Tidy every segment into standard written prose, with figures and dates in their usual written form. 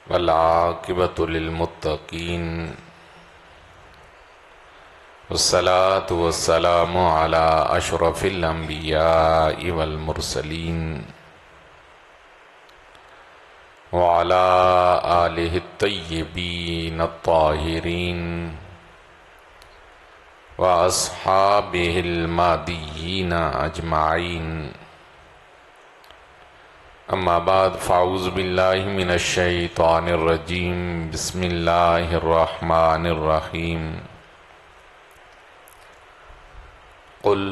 والعاقبة للمتقين والصلاة والسلام على أشرف الأنبياء والمرسلين وعلى آله الطيبين الطاهرين وأصحابه المهديين أجمعين. اما بعد فاعوذ باللہ من الشیطان الرجیم. بسم اللہ الرحمن الرحیم. قل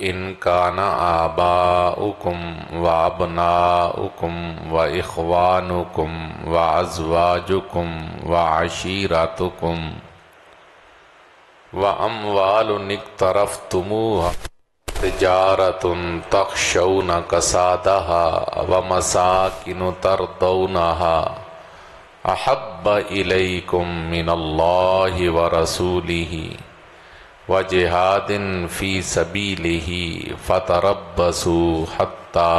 ان کان آباؤکم وابناؤکم واخوانکم وازواجکم وعشیرتکم واموال اقترفتموها تجارت تخشون کسادها ومساکن ترضونها احب الیکم من اللہ ورسولہ وجہاد فی سبیلہ فتربصوا حتی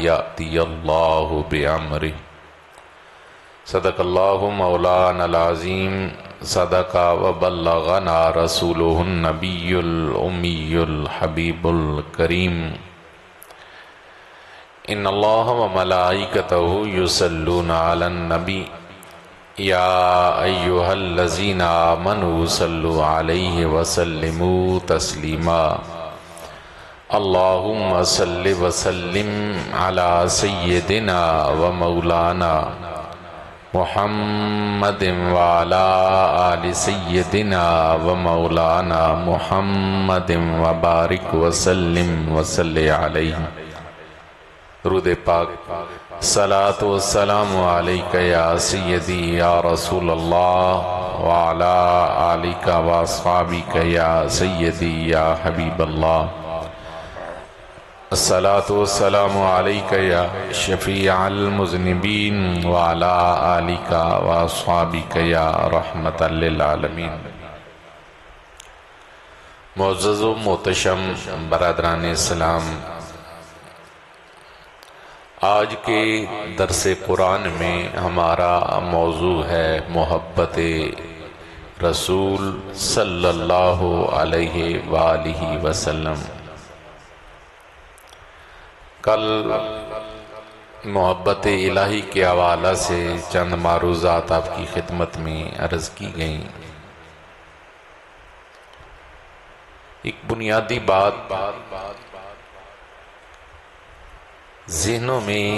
یأتی اللہ بامرہ. صدق اللہ مولانا العظیم. صدق وبلغنا رسولہ النبی الامی الحبیب الکریم. ان اللہ وملائکتہ یصلون علی النبی یا ایہا الذین آمنوا صلوا علیہ وسلموا تسلیما. اللہم صل وسلم علی سیدنا ومولانا محمد وعلى آل سیدنا ومولانا محمد وبارک وسلم وصلی علیہ. درود پاک. صلاۃ والسلام علیک یا سیدی یا رسول اللہ وعلى آلک واصحابک یا سیدی یا حبیب اللہ. الصلاة والسلام علیک یا شفیع المذنبین وعلی آلک واصحابک یا رحمت للعالمین. معزز و محتشم برادران اسلام، آج کے درس قرآن میں ہمارا موضوع ہے محبت رسول صلی اللہ علیہ وآلہ وسلم. کل محبت الہی کے حوالہ سے چند معروضات آپ کی خدمت میں عرض کی گئیں. ایک بنیادی بات ذہنوں میں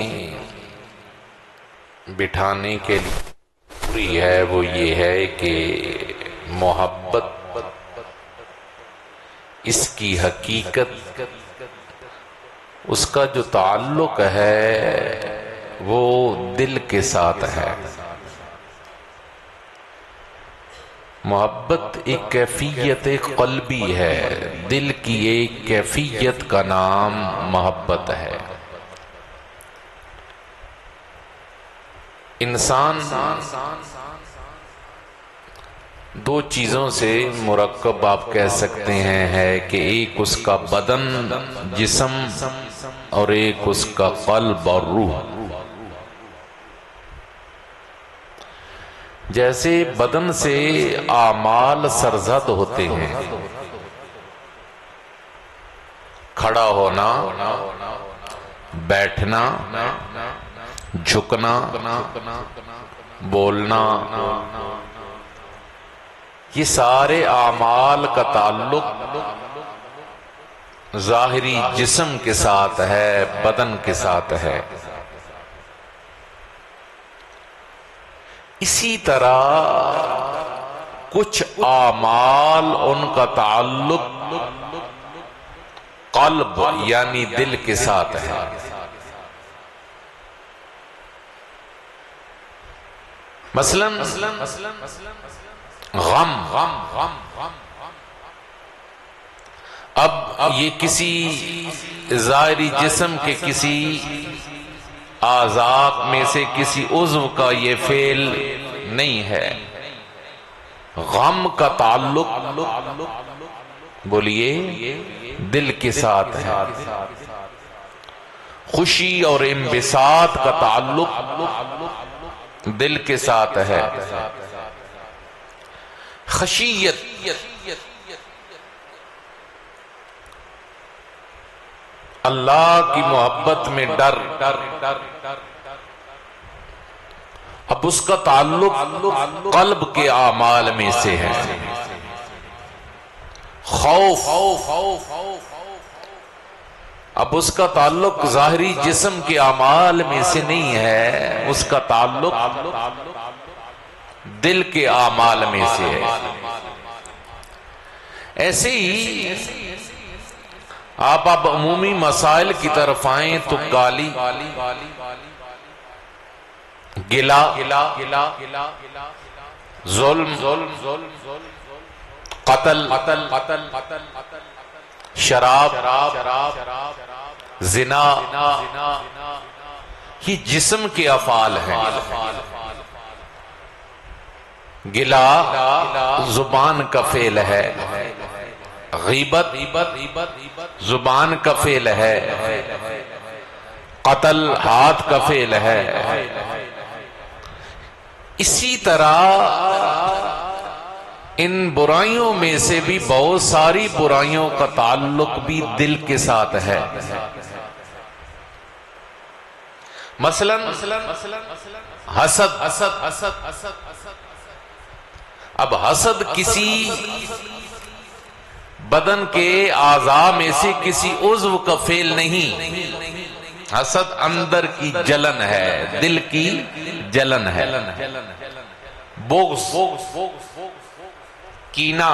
بٹھانے کے لیے ضروری ہے، وہ یہ ہے کہ محبت اس کی حقیقت، اس کا جو تعلق ہے وہ دل کے ساتھ ہے. محبت ایک کیفیت قلبی ہے، دل کی ایک کیفیت کا نام محبت ہے. انسان دو چیزوں سے مرکب آپ کہہ سکتے ہیں ہے کہ ایک اس کا بدن جسم اور ایک اس کا قلب اور روح. جیسے بدن سے اعمال سرزد ہوتے ہیں، کھڑا ہونا، بیٹھنا، جھکنا، بولنا، یہ سارے اعمال کا تعلق ظاہری جسم کے ساتھ ہے، بدن کے ساتھ ہے. اسی طرح کچھ اعمال ان کا تعلق قلب یعنی دل کے ساتھ ہے. مثلا غم. اب یہ کسی ظاہری جسم کے کسی اعضاء میں سے کسی عضو کا یہ فعل نہیں ہے. غم کا تعلق بولیے دل کے ساتھ ہے. خوشی اور انبساط کا تعلق دل کے ساتھ ہے. خشیت اللہ کی محبت میں ڈر. اب اس کا تعلق قلب کے اعمال میں سے ہے. خوف اب اس کا تعلق ظاہری جسم کے اعمال میں سے نہیں ہے، اس کا تعلق دل کے اعمال میں سے ہے. ایسے ہی آپ اب عمومی مسائل کی طرف آئیں تو گالی، گلا، ظلم، قتل، شراب، زنا، یہ جسم کے افعال ہیں. گلا زبان کا فعل ہے، غیبت زبان کا فعل ہے، قتل ہاتھ کا فعل ہے. اسی طرح ان برائیوں میں سے بھی بہت ساری برائیوں کا تعلق بھی دل کے ساتھ ہے. مثلا حسد. اب حسد کسی بدن کے اعضاء میں سے کسی عضو کا فعل نہیں. حسد اندر کی جلن ہے، دل کی جلن ہے. بغض، کینہ،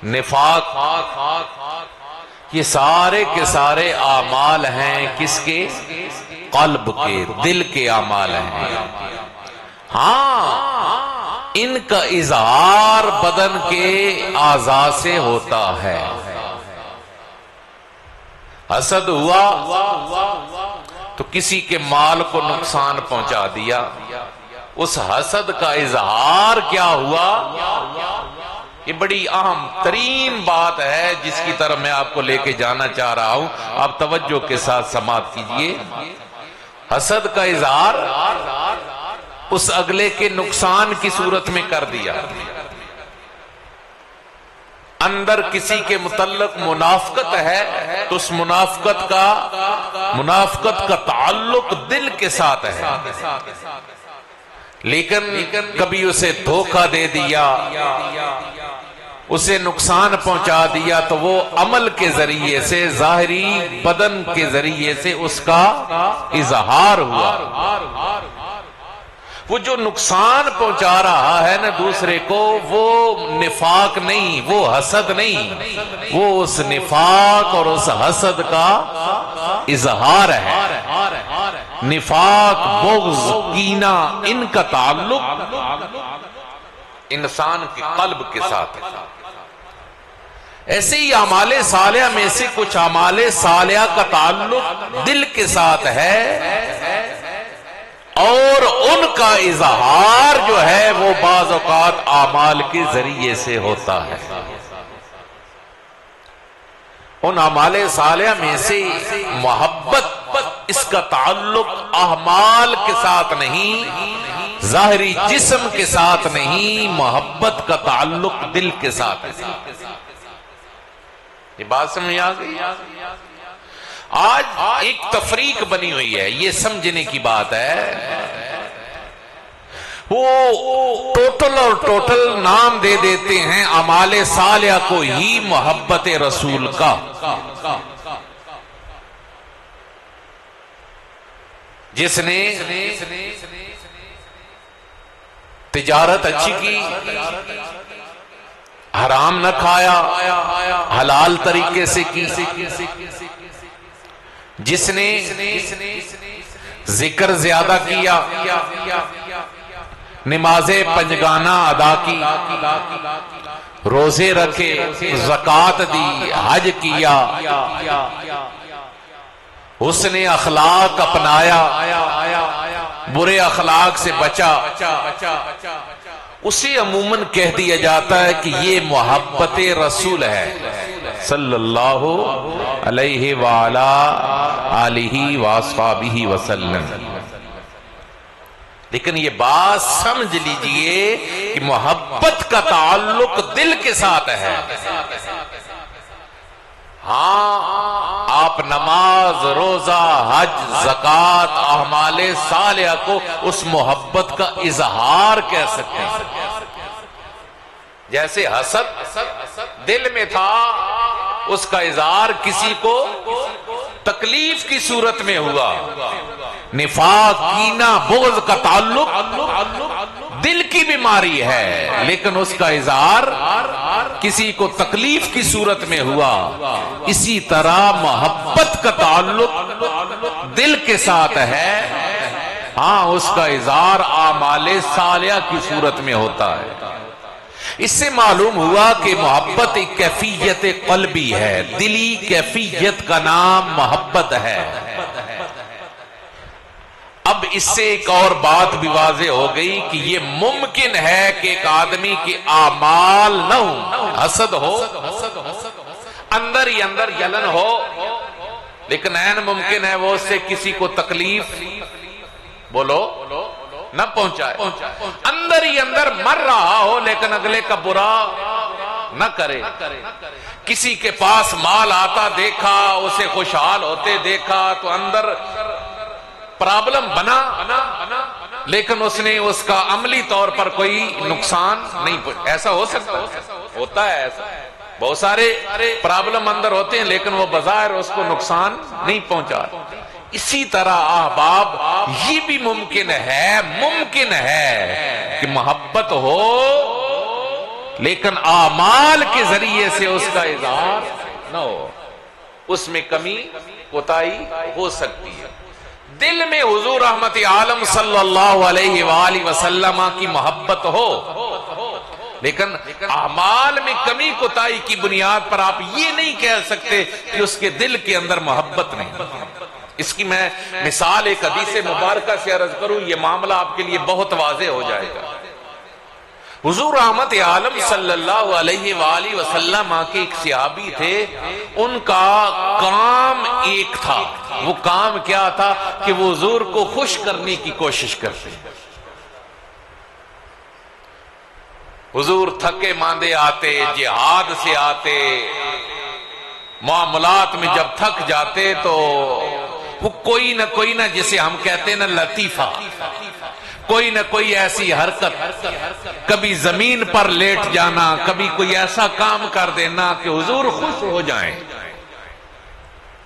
نفاق، یہ سارے کے سارے اعمال ہیں کس کے؟ قلب کے، دل کے اعمال ہیں. ہاں ان کا اظہار بدن کے اعضاء سے ہوتا ہے. حسد ہوا تو کسی کے مال کو نقصان پہنچا دیا، اس حسد کا اظہار کیا ہوا؟ یہ بڑی اہم ترین بات ہے جس کی طرف میں آپ کو لے کے جانا چاہ رہا ہوں. آپ توجہ کے ساتھ سماعت کیجئے. حسد کا اظہار اس اگلے کے نقصان کی صورت میں کر دیا. اندر کسی کے متعلق منافقت ہے تو اس منافقت کا تعلق دل کے ساتھ ہے. لیکن کبھی اسے دھوکہ دے دیا، اسے نقصان پہنچا دیا تو وہ عمل کے ذریعے سے، ظاہری بدن کے ذریعے سے اس کا اظہار ہوا. وہ جو نقصان پہنچا رہا ہے نا دوسرے کو، وہ نفاق نہیں، وہ حسد نہیں، وہ اس نفاق اور اس حسد کا اظہار ہے. نفاق، بغض، کینہ، ان کا تعلق انسان کے قلب کے ساتھ ہے. ایسے ہی اعمال صالحہ میں سے کچھ اعمال صالحہ کا تعلق دل کے ساتھ ہے اور ان کا اظہار جو ہے وہ بعض اوقات اعمال کے ذریعے سے ہوتا ہے. ان اعمال صالحہ میں سے محبت، اس کا تعلق اعمال کے ساتھ نہیں، ظاہری جسم کے ساتھ نہیں، محبت کا تعلق دل کے ساتھ ہے. یہ بات سمجھ آ گئی؟ آج ایک تفریق بنی ہوئی ہے، یہ سمجھنے کی بات ہے. وہ ٹوٹل اور ٹوٹل نام دے دیتے ہیں اعمال صالحہ کو ہی محبت رسول کا. جس نے تجارت اچھی کی، حرام نہ کھایا، حلال طریقے سے کی، جس نے ذکر زیادہ کیا، نمازیں پنجگانہ ادا کی، روزے رکھے، زکوٰۃ دی، حج کیا، حسن اخلاق اپنایا، برے اخلاق سے بچا، اسے عموماً کہہ دیا جاتا ہے کہ یہ محبت رسول ہے صلی اللہ علیہ وآلہ آلہ وآصحابہ وسلم. لیکن یہ بات سمجھ لیجئے کہ محبت کا تعلق دل کے ساتھ ہے. ہاں آپ نماز، روزہ، حج، زکوٰۃ، اعمال صالحہ کو اس محبت کا اظہار کہہ سکتے ہیں. جیسے حسد دل میں تھا، اس کا اظہار کسی کو تکلیف کی صورت میں ہوا. نفاق، کینہ، بغض کا تعلق دل کی بیماری ہے، لیکن اس کا اظہار کسی کو تکلیف کی صورت میں ہوا. اسی طرح محبت کا تعلق دل کے ساتھ ہے، ہاں اس کا اظہار اعمال صالحہ کی صورت میں ہوتا ہے. اس سے معلوم ہوا کہ محبت ایک کیفیت قلبی ہے، دلی کیفیت کا نام محبت ہے. اب اس سے ایک اور بات بھی واضح ہو گئی کہ یہ ممکن ہے کہ ایک آدمی کے اعمال نہ ہو، حسد ہو، اندر ہی اندر جلن ہو، لیکن عین ممکن ہے وہ اس سے کسی کو تکلیف بولو نہ پہنچائے. اندر ہی اندر مر رہا ہو لیکن اگلے کا برا نہ کرے. کسی کے پاس مال آتا دیکھا، اسے خوشحال ہوتے دیکھا تو اندر پرابلم بنا، لیکن اس نے اس کا عملی طور پر کوئی نقصان نہیں. ایسا ہو سکتا ہوتا ہے، ایسا بہت سارے پرابلم اندر ہوتے ہیں لیکن وہ بظاہر اس کو نقصان نہیں پہنچا. اسی طرح احباب یہ بھی ممکن ہے کہ محبت ہو لیکن اعمال کے ذریعے سے اس کا اظہار نہ ہو، اس میں کمی کوتاہی ہو سکتی ہے. دل میں حضور رحمت عالم صلی اللہ علیہ وآلہ وسلم کی محبت ہو، لیکن اعمال میں کمی کوتاہی کی بنیاد پر آپ یہ نہیں کہہ سکتے کہ اس کے دل کے اندر محبت نہیں. اس کی میں مثال ایک حدیث مبارکہ سے عرض کروں، یہ معاملہ آپ کے لیے بہت واضح ہو جائے گا. حضور رحمت عالم صلی اللہ علیہ وآلہ وسلم کے ایک صحابی تھے، ان کا کام ایک تھا. وہ کام کیا تھا کہ وہ حضور کو خوش کرنے کی کوشش کرتے. حضور تھکے ماندے آتے، جہاد سے آتے، معاملات میں جب تھک جاتے تو وہ کوئی نہ جسے ہم کہتے ہیں نا لطیفہ، کوئی نہ کوئی ایسی حرکت، کبھی زمین پر لیٹ جانا، کبھی کوئی ایسا کام کر دینا کہ حضور خوش ہو جائیں.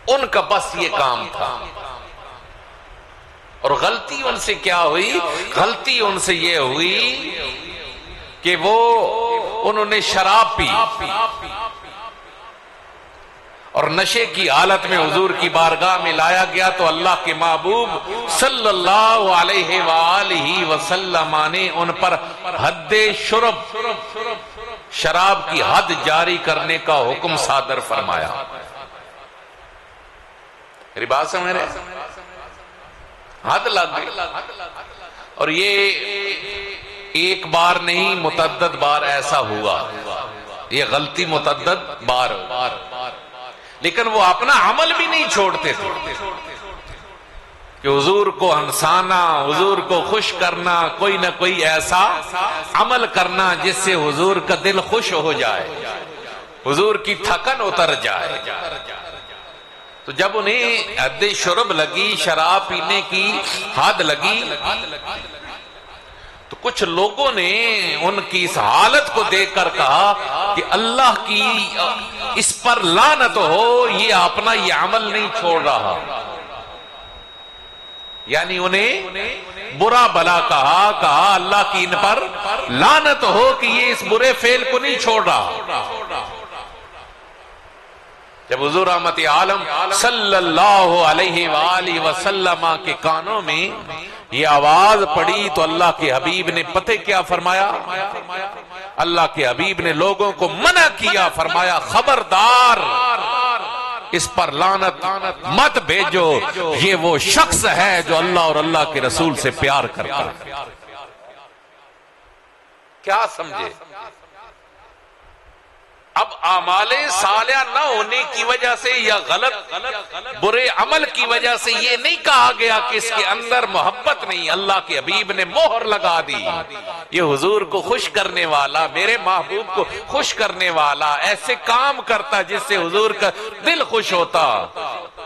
ان کا بس یہ کام تھا. اور غلطی ان سے کیا ہوئی؟ غلطی ان سے یہ ہوئی کہ انہوں نے شراب پی اور نشے کی حالت میں حضور کی بارگاہ میں لایا گیا تو اللہ کے محبوب صلی اللہ علیہ وآلہ وسلم نے ان پر حد شراب کی حد جاری کرنے کا حکم صادر فرمایا. میری بات سمجھ رہے؟ حد لگ گئی. اور یہ ایک بار نہیں، متعدد بار ایسا ہوا. یہ غلطی متعدد بار لیکن وہ اپنا عمل بھی نہیں چھوڑتے تھے کہ حضور کو ہنسانا، حضور کو خوش کرنا، کوئی نہ کوئی ایسا عمل کرنا جس سے حضور کا دل خوش ہو جائے، حضور کی تھکن اتر جائے. تو جب انہیں حد شرب لگی، شراب پینے کی حد لگی، تو کچھ لوگوں نے ان کی اس حالت کو دیکھ کر کہا کہ اللہ کی اس پر لعنت ہو، یہ اپنا یہ عمل نہیں چھوڑ رہا. یعنی انہیں برا بلا کہا اللہ کی ان پر لعنت ہو کہ یہ اس برے فعل کو نہیں چھوڑ رہا. جب حضور رحمت عالم صلی اللہ علیہ وآلہ وسلم کے کانوں میں یہ آواز پڑی تو اللہ کے حبیب نے پتہ کیا فرمایا؟ اللہ کے حبیب نے لوگوں کو منع کیا، فرمایا خبردار اس پر لعنت مت بھیجو، یہ وہ شخص ہے جو اللہ اور اللہ کے رسول سے پیار کرتا ہے. کیا سمجھے؟ اب اعمال صالحہ نہ ہونے کی وجہ سے یا غلط برے عمل کی وجہ سے یہ نہیں کہا گیا کہ اس کے اندر محبت نہیں. اللہ کے حبیب نے مہر لگا دی. یہ حضور کو خوش کرنے والا, میرے محبوب کو خوش کرنے والا ایسے کام کرتا جس سے حضور کا دل خوش ہوتا.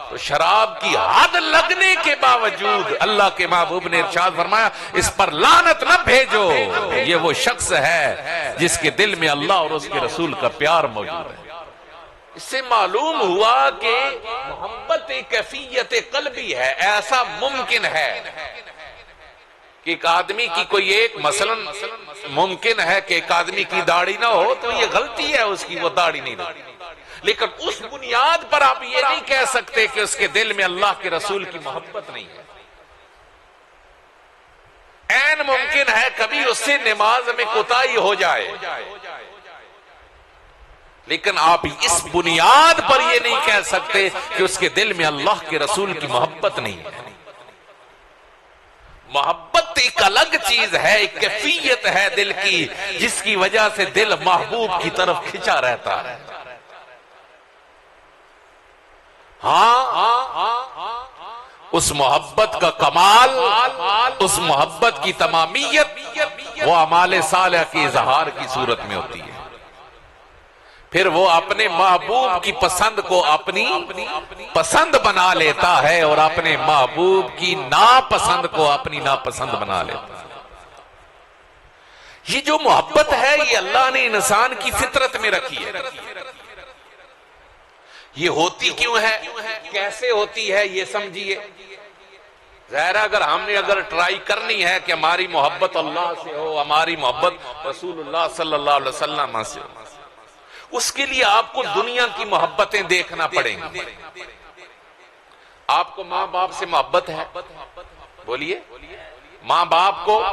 تو شراب کی حد لگنے کے باوجود اللہ کے محبوب نے ارشاد فرمایا اس پر لعنت نہ بھیجو. یہ وہ شخص ہے جس کے دل میں اللہ اور اس کے رسول کا پیار موجود ہے. اس سے معلوم ہوا کہ محبت ایک کیفیت قلبی ہے. ایسا ممکن ہے کہ ایک آدمی کی کوئی ایک مثلا ممکن ہے کہ ایک آدمی کی داڑھی نہ ہو تو یہ غلطی ہے اس کی, وہ داڑھی نہیں رہتی, لیکن اس بنیاد پر آپ یہ نہیں کہہ سکتے کہ اس کے دل میں اللہ کے رسول کی محبت نہیں ہے. عین ممکن ہے کبھی اس سے نماز میں کوتاہی ہو جائے, لیکن آپ اس بنیاد پر یہ نہیں کہہ سکتے کہ اس کے دل میں اللہ کے رسول کی محبت نہیں ہے. محبت ایک الگ چیز ہے, ایک کیفیت ہے دل کی جس کی وجہ سے دل محبوب کی طرف کھنچا رہتا ہے. اس محبت کا کمال, اس محبت کی تمامیت وہ اعمال صالحہ کی اظہار کی صورت میں ہوتی ہے. پھر وہ اپنے محبوب کی پسند کو اپنی پسند بنا لیتا ہے اور اپنے محبوب کی ناپسند کو اپنی ناپسند بنا لیتا ہے. یہ جو محبت ہے یہ اللہ نے انسان کی فطرت میں رکھی ہے. یہ ہوتی کیوں ہے, کیسے ہوتی ہے, یہ سمجھیے. ظاہر اگر ہم نے ٹرائی کرنی ہے کہ ہماری محبت اللہ سے ہو, ہماری محبت رسول اللہ صلی اللہ علیہ وسلم سے ہو, اس کے لیے آپ کو دنیا کی محبتیں دیکھنا پڑیں گی. آپ کو ماں باپ سے محبت ہے, بولیے. ماں باپ کو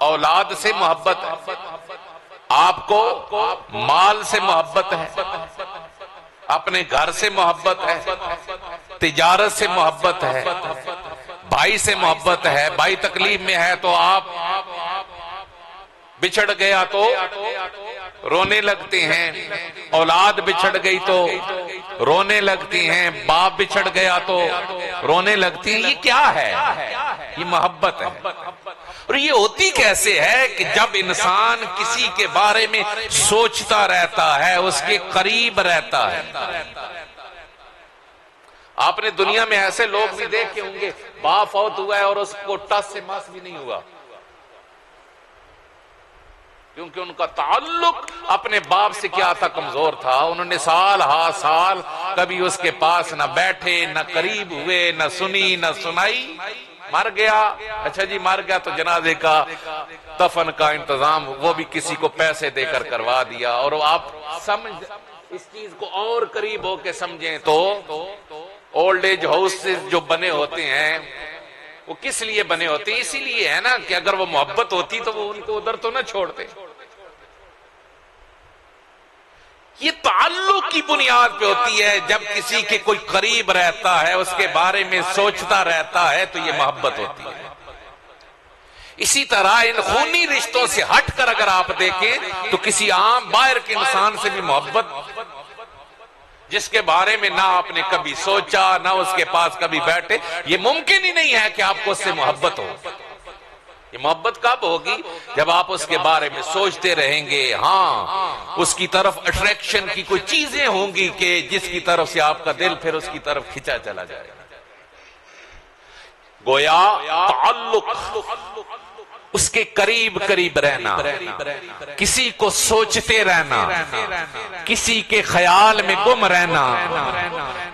اولاد سے محبت ہے, آپ کو مال سے محبت ہے, اپنے گھر سے محبت ہے, تجارت سے محبت ہے, بھائی سے محبت ہے. بھائی تکلیف میں ہے تو آپ بچھڑ گیا تو رونے لگتے ہیں, اولاد بچھڑ گئی تو رونے لگتی ہیں, باپ بچھڑ گیا تو رونے لگتی ہیں. یہ کیا ہے؟ یہ محبت ہے. اور یہ ہوتی کیسے ہے کہ جب انسان کسی کے بارے میں سوچتا رہتا ہے, اس کے قریب رہتا ہے. آپ نے دنیا میں ایسے لوگ بھی دیکھے ہوں گے باپ فوت ہوا ہے اور اس کو ٹس سے مس بھی نہیں ہوا, کیونکہ ان کا تعلق اپنے باپ سے کیا تھا, کمزور تھا. انہوں نے سال ہا سال کبھی اس کے پاس نہ بیٹھے, نہ قریب ہوئے, نہ سنی نہ سنائی. مر گیا, اچھا جی مر گیا تو جنازے کا دفن کا انتظام وہ بھی کسی کو پیسے دے کر کروا دیا. اور آپ سمجھ اس چیز کو اور قریب ہو کے سمجھیں تو اولڈ ایج ہاؤس جو بنے ہوتے ہیں وہ کس لیے بنے ہوتے ہیں؟ اسی لیے ہے نا کہ اگر وہ محبت ہوتی تو وہ ان کو ادھر تو نہ چھوڑتے. یہ تعلق کی بنیاد پہ ہوتی ہے. جب کسی کے کوئی قریب رہتا ہے, اس کے بارے میں سوچتا رہتا ہے تو یہ محبت ہوتی ہے. اسی طرح ان خونی رشتوں سے ہٹ کر اگر آپ دیکھیں تو کسی عام باہر کے انسان سے بھی محبت, جس کے بارے میں نہ آپ نے کبھی سوچا, نہ اس کے پاس کبھی بیٹھے, یہ ممکن ہی نہیں ہے کہ آپ کو اس سے محبت ہو. یہ محبت کب ہوگی؟ جب آپ اس کے بارے میں سوچتے رہیں گے. ہاں, اس کی طرف اٹریکشن کی کوئی چیزیں ہوں گی کہ جس کی طرف سے آپ کا دل پھر اس کی طرف کھینچا چلا جائے گا. گویا تعلق, اس کے قریب قریب رہنا, کسی کو سوچتے رہنا, کسی کے خیال میں گم رہنا,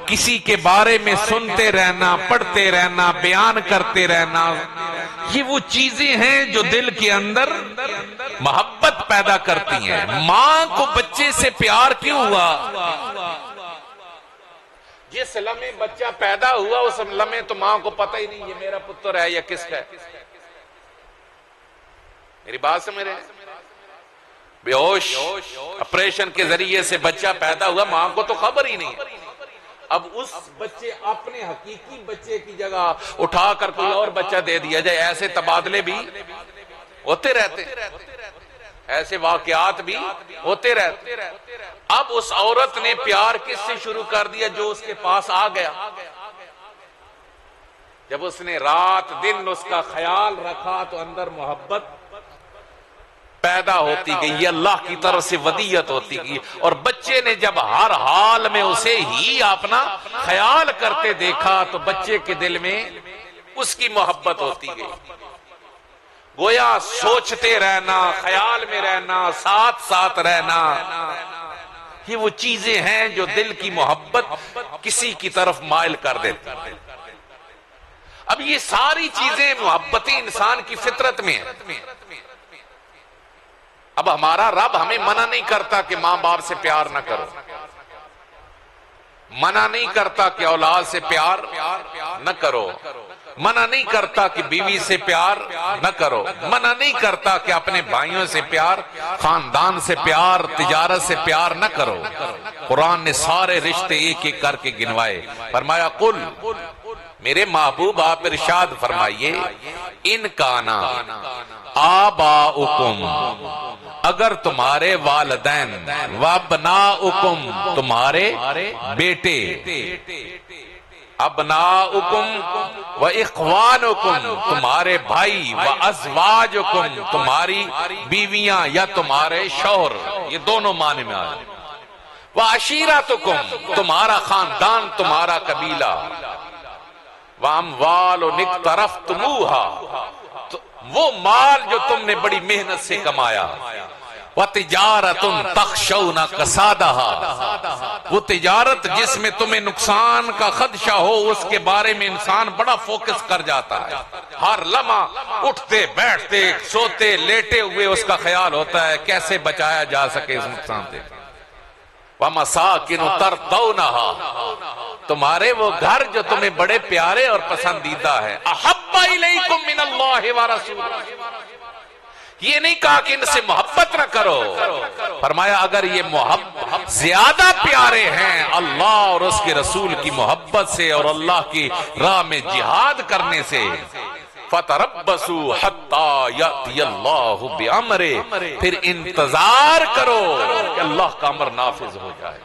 کسی کے بارے میں سنتے رہنا, پڑھتے رہنا, بیان کرتے رہنا, یہ وہ چیزیں ہیں جو دل کے اندر محبت پیدا کرتی ہیں. ماں کو بچے سے پیار کیوں ہوا؟ جس لمحے بچہ پیدا ہوا اس لمحے تو ماں کو پتہ ہی نہیں یہ میرا پتر ہے یا کس کا ہے. میری بات سمجھ رہے ہیں؟ بے ہوش آپریشن کے ذریعے سے بچہ پیدا ہوا, ماں کو تو خبر ہی نہیں. اب اس بچے اپنے حقیقی بچے کی جگہ اٹھا کر کوئی اور بچہ دے دیا جائے, ایسے تبادلے بھی ہوتے رہتے. ایسے واقعات بھی ہوتے رہتے. اب اس عورت نے پیار کس سے شروع کر دیا؟ جو اس کے پاس آ گیا. جب اس نے رات دن اس کا خیال رکھا تو اندر محبت پیدا ہوتی گئی. یہ اللہ کی طرف سے ودیت ہوتی گئی. اور بچے نے جب ہر حال میں اسے ہی اپنا خیال کرتے دیکھا تو بچے کے دل میں اس کی محبت ہوتی گئی. گویا سوچتے رہنا، خیال میں رہنا، ساتھ ساتھ رہنا، یہ وہ چیزیں ہیں جو دل کی محبت کسی کی طرف مائل کر دیتی. اب یہ ساری چیزیں محبتیں انسان کی فطرت میں ہیں. اب ہمارا رب ہمیں منع نہیں کرتا کہ ماں باپ سے پیار نہ کرو، منع نہیں کرتا کہ اولاد سے پیار نہ کرو، منع نہیں کرتا کہ بیوی سے پیار نہ کرو، منع نہیں کرتا کہ اپنے بھائیوں سے پیار، خاندان سے پیار، تجارت سے پیار نہ کرو. قرآن نے سارے رشتے ایک ایک کر کے گنوائے. فرمایا قل، میرے محبوب آپ ارشاد فرمائیے، ان کانا آباؤکم، اگر تمہارے والدین، وابناؤکم، تمہارے بیٹے، ابناؤکم واخوانکم، تمہارے بھائی، وازواجکم، تمہاری بیویاں یا تمہارے شوہر، یہ دونوں معنی میں آئے، وعشیرتکم، تمہارا خاندان، تمہارا قبیلہ، واموال اقترفتموها، وہ مال جو تم نے بڑی محنت سے کمایا، وتجارت تخشون کسادها، وہ تجارت جس میں تمہیں نقصان کا خدشہ ہو، اس کے بارے میں انسان بڑا فوکس کر جاتا ہے. ہر لمحہ اٹھتے بیٹھتے سوتے لیٹے ہوئے اس کا خیال ہوتا ہے کیسے بچایا جا سکے اس نقصان سے. وَمَسَاكِنُ تَرْضَوْنَهَا، تمہارے وہ گھر جو تمہیں بڑے پیارے اور پسندیدہ ہے. أَحَبَّ إِلَيْكُم مِّنَ اللَّهِ وَرَسُولِهِ، یہ نہیں کہا کہ ان سے محبت نہ کرو، فرمایا اگر یہ محبت زیادہ پیارے ہیں اللہ اور اس کے رسول کی محبت سے اور اللہ کی راہ میں جہاد کرنے سے، فَتَرَبَّصُوا حَتَّى يَأْتِيَ اللَّهُ بِأَمْرِهِ، پھر انتظار کرو کہ اللہ کا امر نافذ ہو جائے.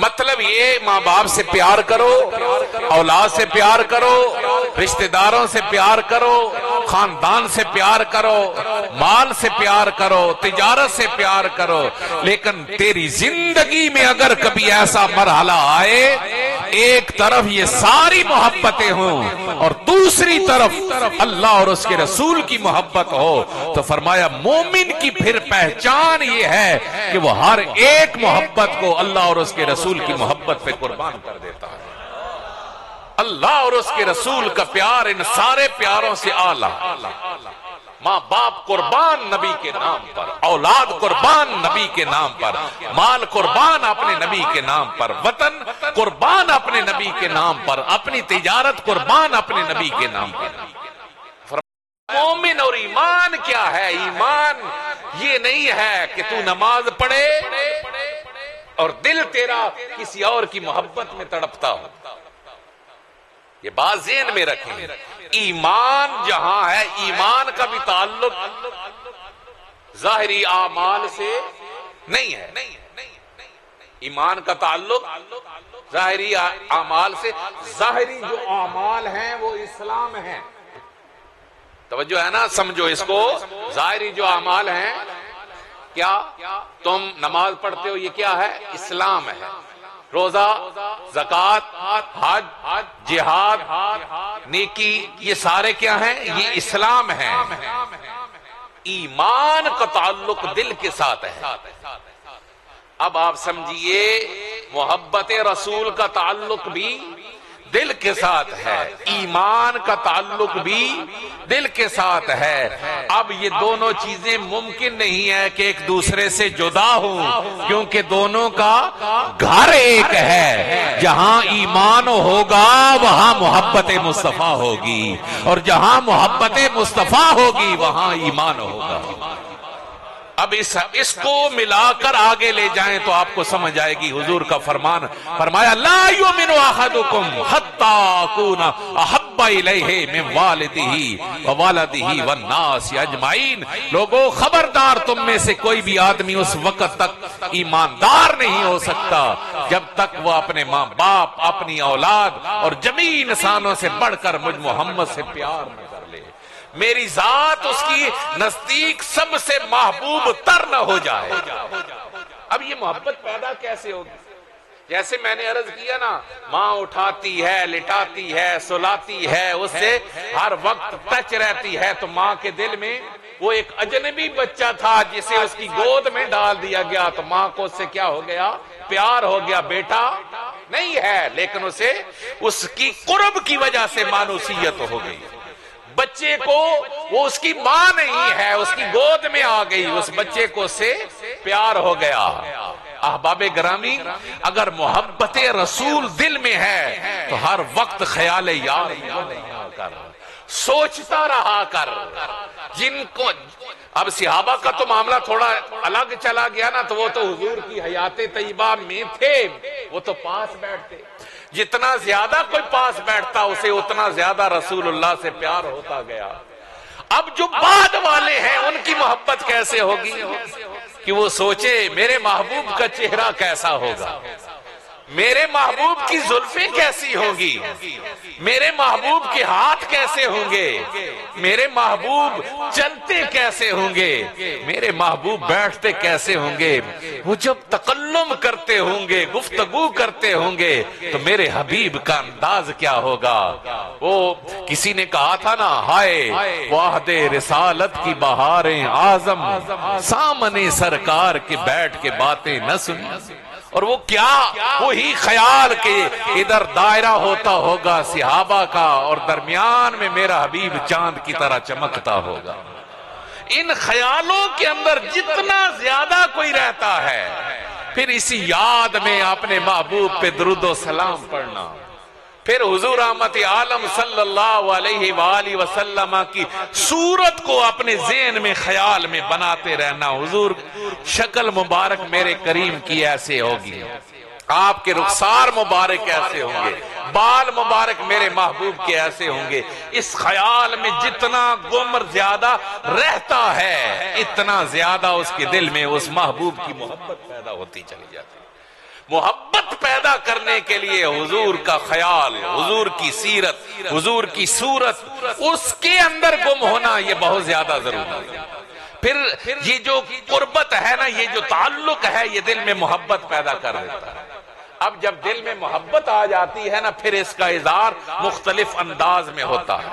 مطلب یہ ماں باپ سے پیار کرو، اولاد سے پیار کرو، رشتہ داروں سے پیار کرو، خاندان سے پیار کرو، مال سے پیار کرو، تجارت سے پیار کرو، لیکن تیری زندگی میں اگر کبھی ایسا مرحلہ آئے ایک طرف یہ ساری محبتیں ہوں اور دوسری طرف اللہ اور اس کے رسول کی محبت ہو، تو فرمایا مومن کی پھر پہچان یہ ہے کہ وہ ہر ایک محبت کو اللہ اور اس کے رسول کی محبت پہ قربان کر دیتا ہے. اللہ اور اس کے رسول کا پیار ان سارے پیاروں سے اعلیٰ. ماں باپ قربان نبی کے نام پر، اولاد قربان نبی کے نام پر، مال قربان اپنے نبی کے نام پر، وطن قربان اپنے نبی کے نام پر، اپنی تجارت قربان اپنے نبی کے نام پر. مومن اور ایمان کیا ہے؟ ایمان یہ نہیں ہے کہ تو نماز پڑھے اور دل تیرا کسی اور کی محبت میں تڑپتا ہو. یہ بات ذہن میں رکھیں. ایمان جہاں ہے، ایمان کا بھی تعلق ظاہری اعمال سے نہیں ہے. ایمان کا تعلق ظاہری اعمال سے. ظاہری جو اعمال ہیں وہ اسلام ہیں. توجہ ہے نا، سمجھو اس کو. ظاہری جو اعمال ہیں، کیا تم نماز پڑھتے ہو، یہ کیا ہے؟ اسلام ہے. روزہ، زکوٰۃ، حج، جہاد، نیکی، یہ سارے کیا ہیں؟ یہ اسلام ہیں. ایمان کا تعلق دل کے ساتھ ہے. اب آپ سمجھیے محبت رسول کا تعلق بھی دل کے ساتھ ہے، ایمان کا تعلق بھی دل کے ساتھ ہے. اب یہ دونوں چیزیں ممکن نہیں ہے کہ ایک دوسرے سے جدا ہوں، کیونکہ دونوں کا گھر ایک ہے. جہاں ایمان ہوگا وہاں محبت مصطفیٰ ہوگی، اور جہاں محبت مصطفیٰ ہوگی وہاں ایمان ہوگا. اب اس کو ملا کر آگے لے جائیں تو آپ کو سمجھ آئے گی. حضور کا فرمان، فرمایا لا یؤمن احدکم حتی اکون احب احب الیہ من والدہ ووالدہ والناس اجمعین۔ لوگوں خبردار، تم میں سے کوئی بھی آدمی اس وقت تک ایماندار نہیں ہو سکتا جب تک وہ اپنے ماں باپ، اپنی اولاد اور جمیع انسانوں سے بڑھ کر مجھ محمد سے پیار نہ کر لے، میری ذات اس کی نزدیک سب سے محبوب تر نہ ہو جائے۔ اب یہ محبت پیدا کیسے ہوگی؟ جیسے میں نے عرض کیا نا، ماں اٹھاتی ہے، لٹاتی ہے، سلاتی ہے، اس سے ہر وقت ٹچ رہتی ہے، تو ماں کے دل میں وہ ایک اجنبی بچہ تھا جسے اس کی گود میں ڈال دیا گیا، تو ماں کو اس سے کیا ہو گیا؟ پیار ہو گیا۔ بیٹا نہیں ہے، لیکن اسے اس کی قرب کی وجہ سے مانوسیت ہو گئی۔ بچے کو وہ اس کی ماں نہیں ہے، اس کی گود میں آ گئی، اس بچے کو اس سے پیار ہو گیا۔ احباب گرامی، اگر محبت رسول دل میں ہے تو ہر وقت خیال یار کر، سوچتا رہا کر۔ جن کو اب صحابہ کا تو معاملہ تھوڑا الگ چلا گیا نا، تو وہ تو حضور کی حیات طیبہ میں تھے، وہ تو پاس بیٹھتے۔ جتنا زیادہ کوئی پاس بیٹھتا اسے اتنا زیادہ رسول اللہ سے پیار ہوتا گیا۔ اب جو بعد والے ہیں ان کی محبت کیسے ہوگی کہ وہ سوچے میرے محبوب کا چہرہ کیسا ہوگا، میرے محبوب کی زلفیں کیسی ہوں گی، میرے محبوب کے ہاتھ کیسے ہوں گے، میرے محبوب چلتے کیسے ہوں گے، میرے محبوب بیٹھتے کیسے ہوں گے، وہ جب تکلم کرتے ہوں گے، گفتگو کرتے ہوں گے، تو میرے حبیب کا انداز کیا ہوگا۔ وہ کسی نے کہا تھا نا، ہائے واحد رسالت کی بہاریں اعظم، سامنے سرکار کے بیٹھ کے باتیں نہ سنی۔ اور وہ کیا، وہی خیال کہ ادھر دائرہ ہوتا ہوگا صحابہ کا اور درمیان میں میرا حبیب چاند کی طرح چمکتا ہوگا۔ ان خیالوں کے اندر جتنا زیادہ کوئی رہتا ہے، پھر اسی یاد میں اپنے محبوب پہ درود و سلام پڑھنا، پھر حضور رحمت عالم صلی اللہ علیہ وآلہ وسلم کی صورت کو اپنے ذہن میں خیال میں بناتے رہنا۔ حضور شکل مبارک میرے کریم کی ایسے ہوگی، آپ کے رخسار مبارک ایسے ہوں گے، بال مبارک میرے محبوب کے ایسے ہوں گے۔ اس خیال میں جتنا گمر زیادہ رہتا ہے، اتنا زیادہ اس کے دل میں اس محبوب کی محبت پیدا ہوتی چلی جاتی ہے۔ محبت پیدا کرنے کے لیے حضور کا خیال، حضور کی سیرت، حضور کی صورت، اس کے اندر گم ہونا یہ بہت زیادہ ضروری ہے۔ پھر یہ جو قربت ہے نا، یہ جو تعلق ہے، یہ دل میں محبت پیدا کر دیتا ہے۔ اب جب دل میں محبت آ جاتی ہے نا، پھر اس کا اظہار مختلف انداز میں ہوتا ہے۔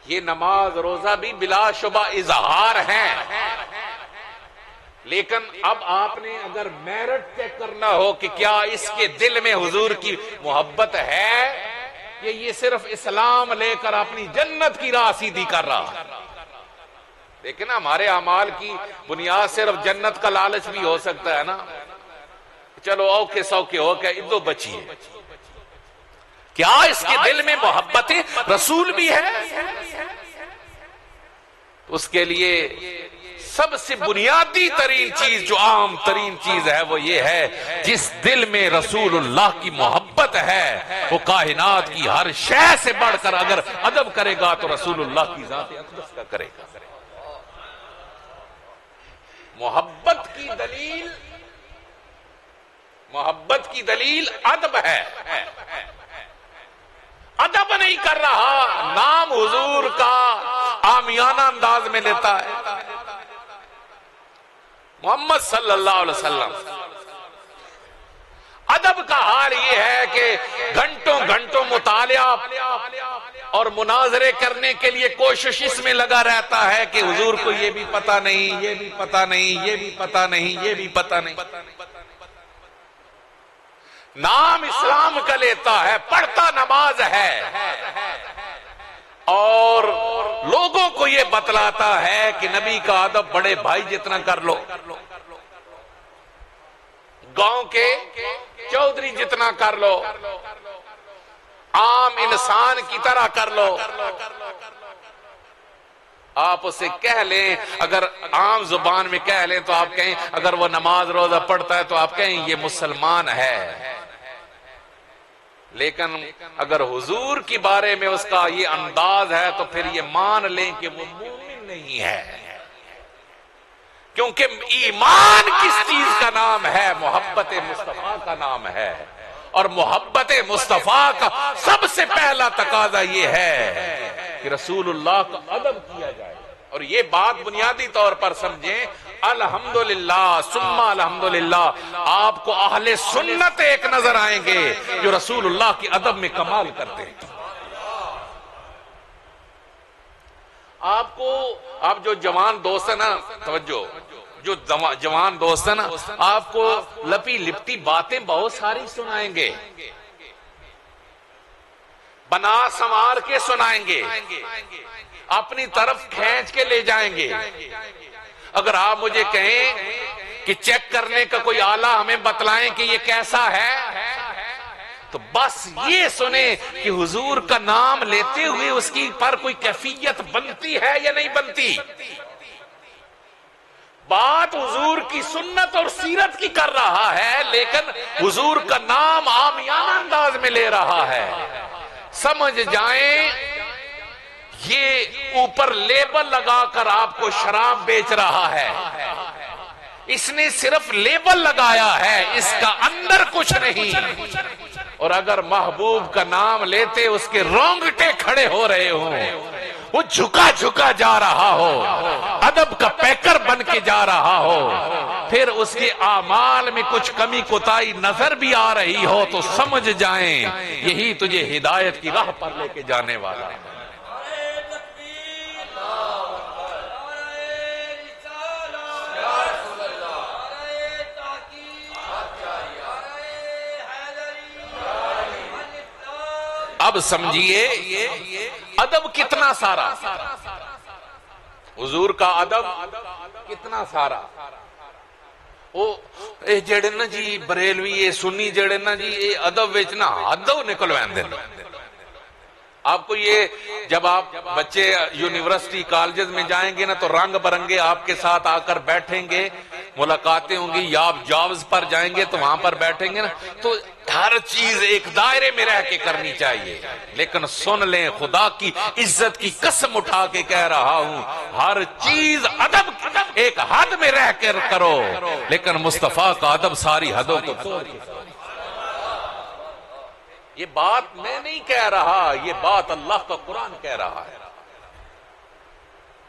یہ نماز روزہ بھی بلا شبہ اظہار ہیں، لیکن اب آپ نے اگر میرٹ چیک کرنا ہو کہ کیا اس کے دل میں حضور کی محبت ہے، یہ صرف اسلام لے کر اپنی جنت کی راہ سیدھی کر رہا۔ لیکن ہمارے اعمال کی بنیاد صرف جنت کا لالچ بھی ہو سکتا ہے نا، چلو اوکے سوکے ہو کے ادو بچیے۔ کیا اس کے دل میں محبت رسول بھی ہے؟ اس کے لیے سب سے بنیادی ترین چیز، جو عام ترین چیز ہے، وہ یہ ہے جس دل میں رسول اللہ کی محبت ہے، وہ کائنات کی ہر شے سے بڑھ کر اگر ادب کرے گا تو رسول اللہ کی ذات اقدس کا کرے گا۔ محبت کی دلیل ادب ہے۔ ادب نہیں کر رہا، نام حضور کا عامیانہ انداز میں لیتا ہے۔ محمد صلی اللہ علیہ وسلم، ادب کا حال یہ ہے کہ گھنٹوں گھنٹوں مطالعہ اور مناظرے کرنے کے لیے کوشش اس میں لگا رہتا ہے کہ حضور کو یہ بھی پتہ نہیں، یہ بھی پتہ نہیں، یہ بھی پتہ نہیں، یہ بھی پتہ نہیں۔ نام اسلام کا لیتا ہے، پڑھتا نماز ہے، اور لوگوں کو یہ بتلاتا ہے کہ نبی کا ادب بڑے بھائی جتنا کر لو، گاؤں کے چودھری جتنا کر لو، عام انسان کی طرح کر لو۔ آپ اسے کہہ لیں، اگر عام زبان میں کہہ لیں تو آپ کہیں، اگر وہ نماز روزہ پڑھتا ہے تو آپ کہیں یہ مسلمان ہے۔ لیکن اگر حضور کی بارے میں اس کا یہ انداز ہے تو پھر یہ مان لیں کہ وہ مومن نہیں ہے، کیونکہ ایمان کس چیز کا نام ہے؟ محبت مصطفیٰ کا نام ہے، اور محبت مصطفیٰ کا سب سے پہلا تقاضا یہ ہے کہ رسول اللہ کا ادب کیا جائے۔ اور یہ بات بنیادی طور پر سمجھیں، الحمدللہ ثم الحمدللہ آپ کو اہل سنت ایک نظر آئیں گے جو رسول اللہ کی ادب میں کمال کرتے ہیں۔ آپ جو جوان دوست ہیں نا، توجہ، جو جوان دوست ہیں نا، آپ کو لپی لپٹی باتیں بہت ساری سنائیں گے، بنا سنوار کے سنائیں گے، اپنی طرف کھینچ کے لے جائیں گے۔ اگر آپ مجھے کہیں کہ چیک کرنے کا کوئی آلہ ہمیں بتلائیں کہ یہ کیسا ہے، تو بس یہ سنیں کہ حضور کا نام لیتے ہوئے اس کی پر کوئی کیفیت بنتی ہے یا نہیں بنتی۔ بات حضور کی سنت اور سیرت کی کر رہا ہے، لیکن حضور کا نام عامیانہ انداز میں لے رہا ہے۔ سمجھ جائیں یہ اوپر لیبل لگا کر آپ کو شراب بیچ رہا ہے، اس نے صرف لیبل لگایا ہے، اس کا اندر کچھ نہیں۔ اور اگر محبوب کا نام لیتے اس کے رونگٹے کھڑے ہو رہے ہوں، وہ جھکا جھکا جا رہا ہو، ادب کا پیکر بن کے جا رہا ہو، پھر اس کے اعمال میں کچھ کمی کوتاہی نظر بھی آ رہی ہو، تو سمجھ جائیں یہی تجھے ہدایت کی راہ پر لے کے جانے والا ہے۔ اب سمجھیے ادب کتنا سارا، حضور کا ادب کتنا سارا۔ اے جڑے نا جی بریلوی اے سنی جڑے نا جی اے ادب وچ نا حدوں نکلوین دے۔ آپ کو یہ جب آپ بچے یونیورسٹی کالجز میں جائیں گے نا تو رنگ برنگے آپ کے ساتھ آ کر بیٹھیں گے، ملاقاتیں ہوں گی، یا آپ جابز پر جائیں گے تو وہاں پر بیٹھیں گے نا، تو ہر چیز ایک دائرے میں رہ کے کرنی چاہیے۔ لیکن سن لیں، خدا کی عزت کی قسم اٹھا کے کہہ رہا ہوں، ہر چیز ادب ایک حد میں رہ کر کرو، لیکن مصطفیٰ کا ادب ساری حدوں کو توڑ کے۔ یہ بات میں نہیں کہہ رہا، یہ بات اللہ کا قرآن کہہ رہا ہے۔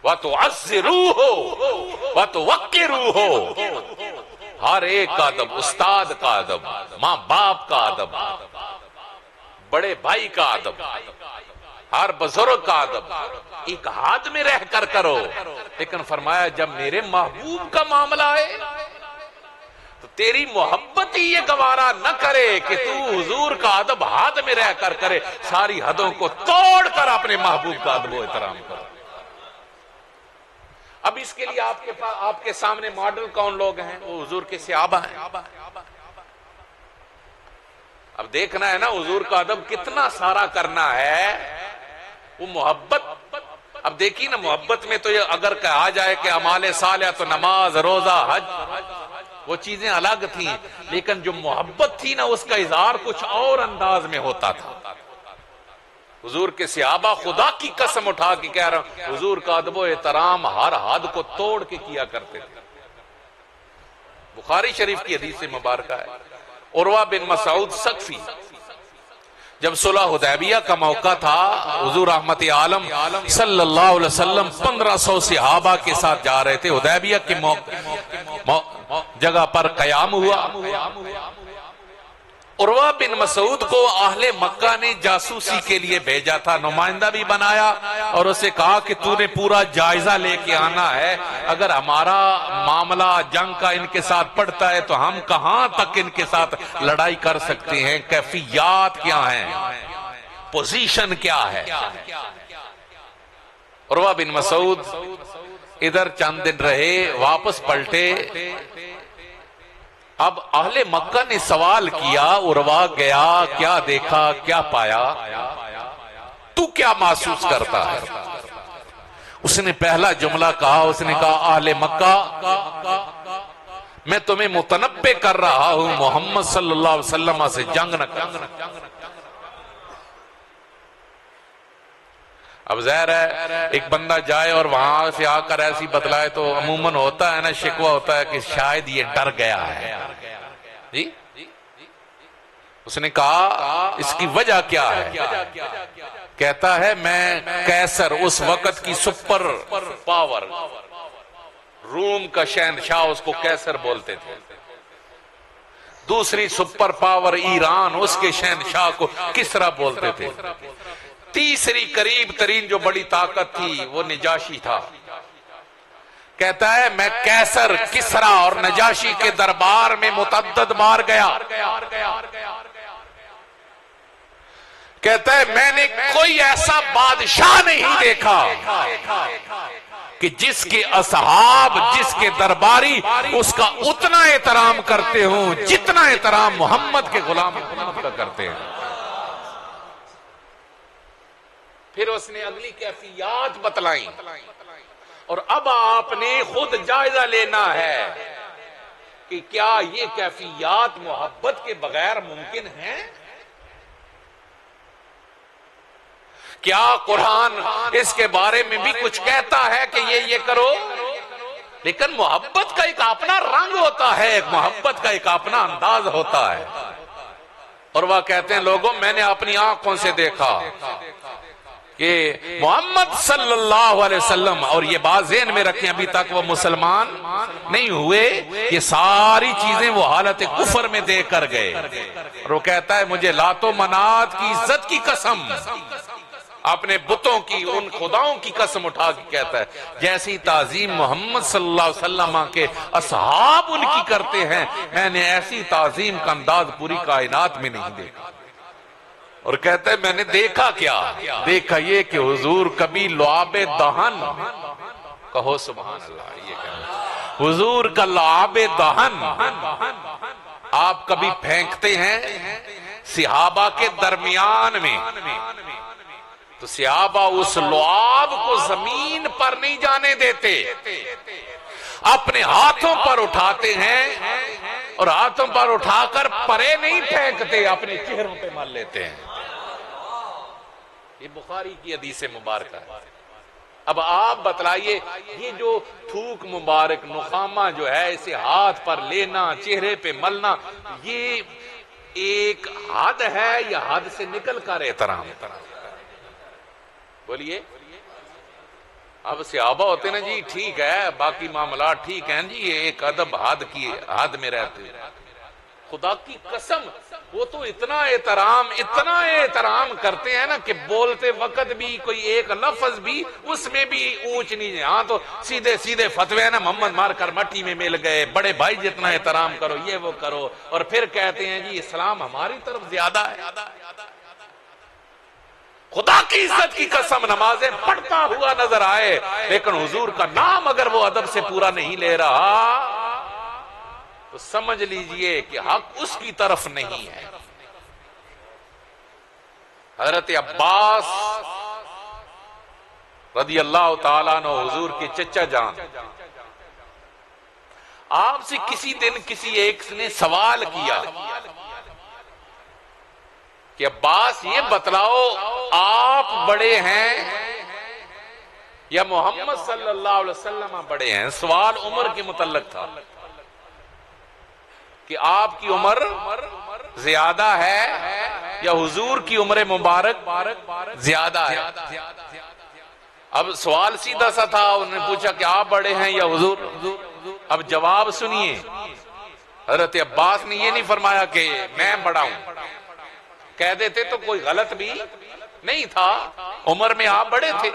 وَتُعَزِّرُوهُ وَتُوَقِّرُوهُ، ہر ایک کا ادب، استاد کا ادب، ماں باپ کا ادب، بڑے بھائی کا ادب، ہر بزرگ کا ادب ایک حد میں رہ کر کرو۔ لیکن فرمایا جب میرے محبوب کا معاملہ آئے تو تیری محبت ہی یہ گوارا نہ کرے کہ تو حضور کا ادب حد میں رہ کر کرے، ساری حدوں کو توڑ کر اپنے محبوب کا ادب و احترام کرو۔ اب اس کے لیے آپ کے سامنے ماڈل کون لوگ ہیں؟ وہ حضور کے صحابہ ہیں۔ اب دیکھنا ہے نا حضور کا ادب کتنا سارا کرنا ہے، وہ محبت۔ اب دیکھیے نا، محبت میں تو یہ اگر کہا جائے کہ اعمال صالحہ تو نماز، روزہ، حج، وہ چیزیں الگ تھیں، لیکن جو محبت تھی نا اس کا اظہار کچھ اور انداز میں ہوتا تھا۔ حضور کے صحابہ خدا کی قسم اٹھا کے کہہ رہا ہوں، حضور کا ادب و احترام ہر حد کو توڑ کے کیا کرتے تھے۔ بخاری شریف کی حدیث مبارکہ ہے، عروہ بن مسعود ثقفی جب صلح حدیبیہ کا موقع تھا، حضور رحمت عالم صلی اللہ علیہ وسلم 1500 صحابہ کے ساتھ جا رہے تھے، حدیبیہ کی جگہ پر قیام ہوا۔ عروہ بن مسعود کو اہل مکہ نے جاسوسی کے لیے بھیجا تھا، نمائندہ بھی بنایا اور اسے کہا کہ تو نے پورا جائزہ لے کے آنا ہے، اگر ہمارا معاملہ جنگ کا ان کے ساتھ پڑتا ہے تو ہم کہاں تک ان کے ساتھ لڑائی کر سکتے ہیں، کیفیات کیا ہیں، پوزیشن کیا ہے۔ عروہ بن مسعود ادھر چند دن رہے، واپس پلٹے۔ اب اہل مکہ نے سوال کیا، عروہ گیا، کیا دیکھا، کیا پایا، تو کیا محسوس کرتا ہے؟ اس نے پہلا جملہ کہا، اس نے کہا اہل مکہ، میں تمہیں متنبع کر رہا ہوں محمد صلی اللہ علیہ وسلم سے جنگ نہ کرنا۔ اب ظاہر ہے ایک بندہ جائے اور وہاں سے آ کر ایسی بتلائے تو عموماً ہوتا ہے نا، شکوہ ہوتا ہے کہ شاید یہ ڈر گیا ہے. جی اس نے کہا اس کی وجہ کیا ہے؟ کہتا ہے میں قیصر، اس وقت کی سپر پاور، روم کا شہنشاہ، اس کو قیصر بولتے تھے. دوسری سپر پاور ایران، اس کے شہنشاہ کو کسرا بولتے تھے. تیسری قریب ترین جو بڑی طاقت تھی وہ نجاشی تھا. کہتا ہے میں قیصر، کسرا اور نجاشی کے دربار میں متعدد بار گیا. کہتا ہے میں نے کوئی ایسا بادشاہ نہیں دیکھا کہ جس کے اصحاب، جس کے درباری اس کا اتنا احترام کرتے ہوں جتنا احترام محمد کے غلام محمد کا کرتے ہیں. پھر اس نے اگلی کیفیات بتلائیں، اور اب آپ نے خود جائزہ لینا ہے کہ کیا یہ کیفیات محبت کے بغیر ممکن ہیں؟ کیا قرآن اس کے بارے میں بھی کچھ کہتا ہے کہ یہ کرو؟ لیکن محبت کا ایک اپنا رنگ ہوتا ہے، محبت کا ایک اپنا انداز ہوتا ہے. اور وہ کہتے ہیں لوگوں میں نے اپنی آنکھوں سے دیکھا کہ محمد صلی اللہ علیہ وسلم، اور یہ بات ذہن میں رکھیں ابھی تک وہ مسلمان نہیں ہوئے، یہ ساری چیزیں وہ حالت کفر میں دے کر گئے. اور وہ کہتا ہے مجھے لات و منات کی عزت کی قسم، اپنے بتوں کی، ان خداؤں کی قسم اٹھا کے کہتا ہے جیسی تعظیم محمد صلی اللہ علیہ وسلم کے اصحاب ان کی کرتے ہیں، میں نے ایسی تعظیم کا انداز پوری کائنات میں نہیں دیکھا. اور کہتا ہے میں نے دیکھا کیا؟ دیکھا یہ کہ حضور کبھی لعاب دہن، کہو سبحان اللہ، یہ کہنا حضور کا لعاب دہن آپ کبھی پھینکتے ہیں صحابہ کے درمیان میں، تو صحابہ اس لعاب کو زمین پر نہیں جانے دیتے، اپنے ہاتھوں پر اٹھاتے ہیں اور ہاتھوں پر اٹھا کر پرے نہیں پھینکتے، اپنے چہروں پہ مل لیتے ہیں. یہ بخاری کی حدیث مبارکہ ہے. اب آپ بتلائیے یہ جو تھوک مبارک نخامہ جو ہے اسے ہاتھ پر لینا، چہرے پہ ملنا، یہ ایک حد ہے یا حد سے نکل کر احترام؟ بولیے. اب صحابہ ہوتے نا جی ٹھیک ہے، باقی معاملات ٹھیک ہیں جی، یہ ایک ادب حد کی حد میں رہتے ہیں. خدا کی قسم وہ تو اتنا احترام کرتے ہیں نا کہ بولتے وقت بھی کوئی ایک لفظ بھی اس میں بھی اونچ نہیں. ہاں تو سیدھے فتوے نا محمد مار کر مٹی میں مل گئے، بڑے بھائی جتنا احترام کرو یہ وہ کرو، اور پھر کہتے ہیں جی اسلام ہماری طرف زیادہ ہے. خدا کی عزت کی قسم نمازیں پڑھتا ہوا نظر آئے لیکن حضور کا نام اگر وہ ادب سے پورا نہیں لے رہا تو سمجھ لیجئے کہ حق اس کی طرف نہیں ہے. حضرت عباس رضی اللہ تعالیٰ عنہ حضور کے چچا جان، آپ سے کسی دن کسی ایک نے سوال کیا کہ عباس یہ بتلاؤ آپ بڑے ہیں یا محمد صلی اللہ علیہ وسلم بڑے ہیں؟ سوال عمر کے متعلق تھا کہ آپ کی عمر زیادہ ہے یا حضور کی عمر مبارک زیادہ ہے. اب سوال سیدھا سا تھا، انہوں نے پوچھا کہ آپ بڑے ہیں یا حضور؟ اب جواب سنیے، حضرت عباس نے یہ نہیں فرمایا کہ میں بڑا ہوں، کہہ دیتے تو کوئی غلط بھی نہیں تھا، عمر میں آپ بڑے تھے.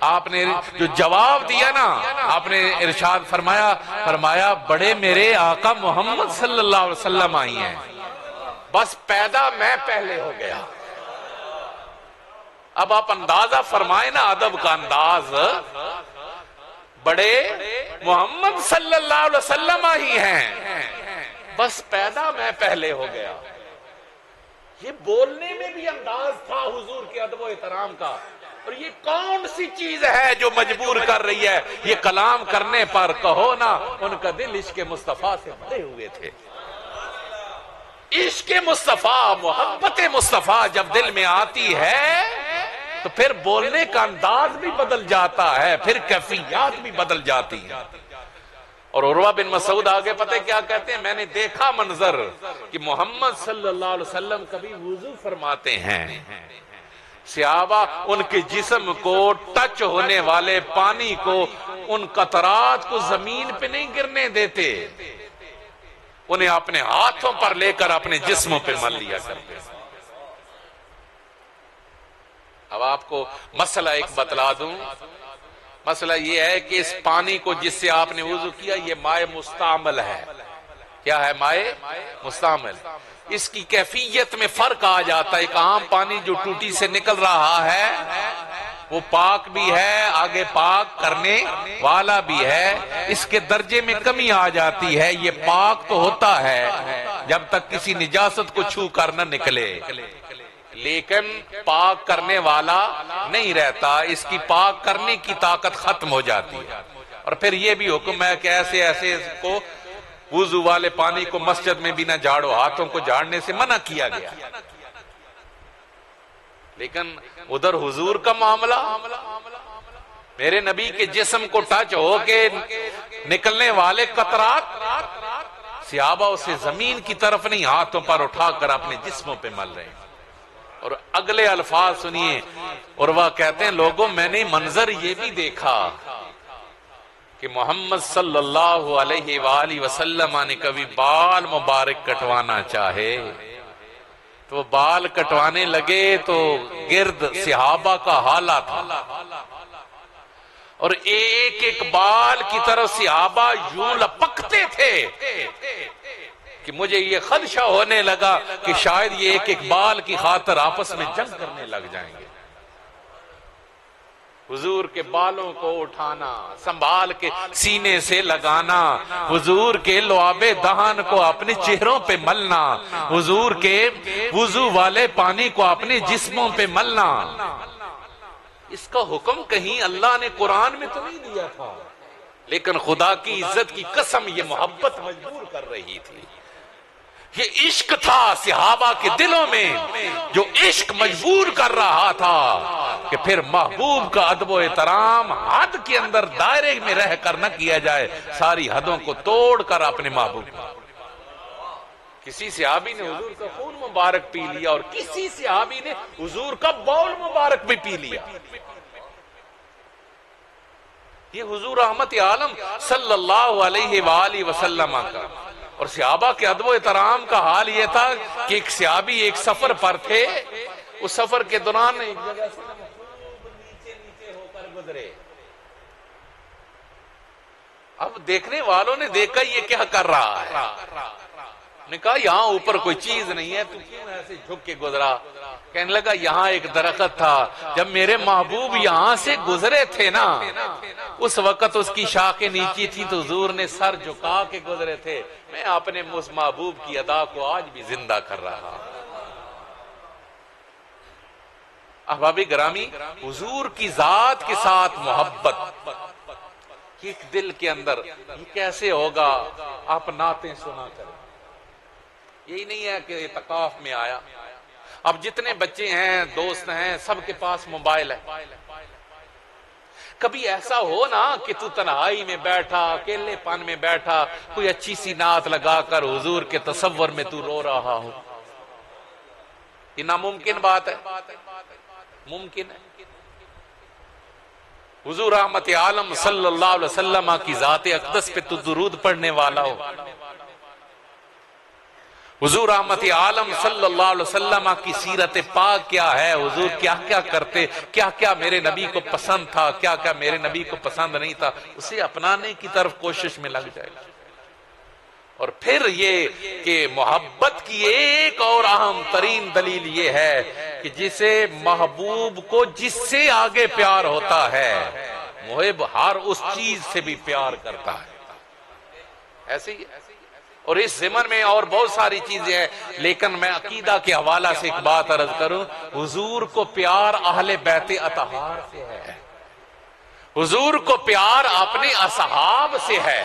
آپ نے جو جواب دیا نا، آپ نے ارشاد فرمایا بڑے میرے آقا محمد صلی اللہ علیہ وسلم آئی ہیں، بس پیدا میں پہلے ہو گیا. اب آپ اندازہ فرمائیں نا ادب کا انداز، بڑے محمد صلی اللہ علیہ وسلم آئی ہیں، بس پیدا میں پہلے ہو گیا. یہ بولنے میں بھی انداز تھا حضور کے ادب و احترام کا. اور یہ کون سی چیز ہے جو مجبور کر رہی ہے یہ کلام کرنے پر؟ کہو نا ان کا دل عشق مصطفیٰ سے بھرے ہوئے تھے. عشق مصطفیٰ، محبت مصطفیٰ جب دل میں آتی ہے تو پھر بولنے کا انداز بھی بدل جاتا ہے، پھر کیفیات بھی بدل جاتی ہیں۔ اور عروہ بن مسعود آگے پتہ کیا کہتے ہیں، میں نے دیکھا منظر کہ محمد صلی اللہ علیہ وسلم کبھی وضو فرماتے ہیں، صحابہ ان کے جسم کو ٹچ ہونے والے پانی کو، ان قطرات کو زمین پہ نہیں گرنے دیتے، انہیں اپنے ہاتھوں پر لے کر اپنے جسموں پہ مل لیا کرتے۔ اب آپ کو مسئلہ ایک بتلا دوں، مسئلہ یہ ہے کہ اس پانی کو جس سے آپ نے وضو کیا یہ مائع مستعمل ہے۔ کیا ہے؟ مائع مستعمل۔ اس کی کیفیت میں فرق آ جاتا ہے۔ ایک عام پانی جو ٹوٹی سے نکل رہا ہے وہ پاک بھی ہے، آگے پاک کرنے والا بھی ہے، اس کے درجے میں کمی آ جاتی ہے۔ یہ پاک تو ہوتا ہے جب تک کسی نجاست کو چھو کر نہ نکلے، لیکن پاک کرنے والا نہیں رہتا، اس کی پاک کرنے کی طاقت ختم ہو جاتی ہے۔ اور پھر یہ بھی حکم ہے کہ ایسے ایسے کو وضو والے پانی کو مسجد میں بھی نہ جھاڑو، ہاتھوں کو جھاڑنے سے منع کیا گیا۔ لیکن ادھر حضور کا معاملہ، میرے نبی کے جسم کو ٹچ ہو کے نکلنے والے قطرات صحابہ اسے زمین کی طرف نہیں، ہاتھوں پر اٹھا کر اپنے جسموں پہ مل رہے ہیں۔ اور اگلے الفاظ سنیے، عروہ کہتے ہیں لوگوں میں نے منظر یہ بھی دیکھا کہ محمد صلی اللہ علیہ وآلہ وسلم نے کبھی بال مبارک کٹوانا چاہے تو بال کٹوانے لگے تو گرد صحابہ کا حالہ تھا، اور ایک ایک بال کی طرف صحابہ یوں لپکتے تھے کہ مجھے یہ خدشہ ہونے لگا کہ شاید یہ ایک ایک بال کی خاطر آپس میں جنگ کرنے لگ جائیں گے۔ حضور کے بالوں کو اٹھانا، سنبھال کے سینے سے لگانا، حضور کے لعاب دہن کو اپنے چہروں پہ ملنا، حضور کے وضو والے پانی کو اپنے جسموں پہ ملنا، اس کا حکم کہیں اللہ نے قرآن میں تو نہیں دیا تھا، لیکن خدا کی عزت کی قسم یہ محبت مجبور کر رہی تھی۔ یہ عشق تھا صحابہ کے دلوں میں، جو عشق مجبور کر رہا تھا کہ پھر محبوب کا ادب و احترام حد کے اندر دائرے میں رہ کر نہ کیا جائے، ساری حدوں کو توڑ کر اپنے محبوب۔ کسی صحابی نے حضور کا خون مبارک پی لیا اور کسی صحابی نے حضور کا بول مبارک بھی پی لیا۔ یہ حضور رحمت عالم صلی اللہ علیہ وآلہ وسلم کا، اور صحابہ کے ادب و احترام کا حال یہ تھا کہ ایک صحابی ایک سفر پر تھے، اس سفر کے دوران ایک جگہ سے خوب نیچے ہو کر گزرے۔ اب دیکھنے والوں نے دیکھا یہ کیا کر رہا ہے، نے کہا یہاں اوپر کوئی چیز نہیں ہے، تو کیوں ایسے جھک کے گزرا؟ کہنے لگا یہاں ایک درخت تھا، جب میرے محبوب یہاں سے گزرے تھے نا اس وقت اس کی شاخیں نیچی تھی تو حضور نے سر جھکا کے گزرے تھے، میں اپنے اس محبوب کی ادا کو آج بھی زندہ کر رہا۔ احباب گرامی، حضور کی ذات کے ساتھ محبت ایک دل کے اندر یہ کیسے ہوگا؟ آپ نعتیں سنا کریں۔ یہی نہیں ہے کہ اعتکاف میں آیا، اب جتنے بچے ہیں دوست ہیں سب کے پاس موبائل ہے، کبھی ایسا ہو نا کہ تو تنہائی میں بیٹھا، اکیلے پن میں بیٹھا، کوئی اچھی سی نعت لگا کر حضور کے تصور میں تو رو رہا ہو، یہ ناممکن بات ہے؟ ممکن ہے۔ حضور رحمت عالم صلی اللہ علیہ وسلم کی ذات اقدس پہ تو درود پڑھنے والا ہو، حضور رحمت عالم صلی اللہ علیہ وسلم کی سیرت پاک کیا ہے، حضور کیا کیا کرتے، کیا کیا میرے نبی کو پسند تھا، کیا کیا میرے نبی کو پسند نہیں تھا، اسے اپنانے کی طرف کوشش میں لگ جائے گا۔ اور پھر یہ کہ محبت کی ایک اور اہم ترین دلیل یہ ہے کہ جسے محبوب کو جس سے آگے پیار ہوتا ہے، محب ہر اس چیز سے بھی پیار کرتا ہے، ایسے ہی۔ اور اس ضمن میں اور بہت ساری چیزیں ہیں، لیکن میں عقیدہ کے حوالہ سے ایک بات عرض کروں، حضور کو پیار اہل بیت اطہار سے ہے، حضور کو پیار اپنے اصحاب سے ہے،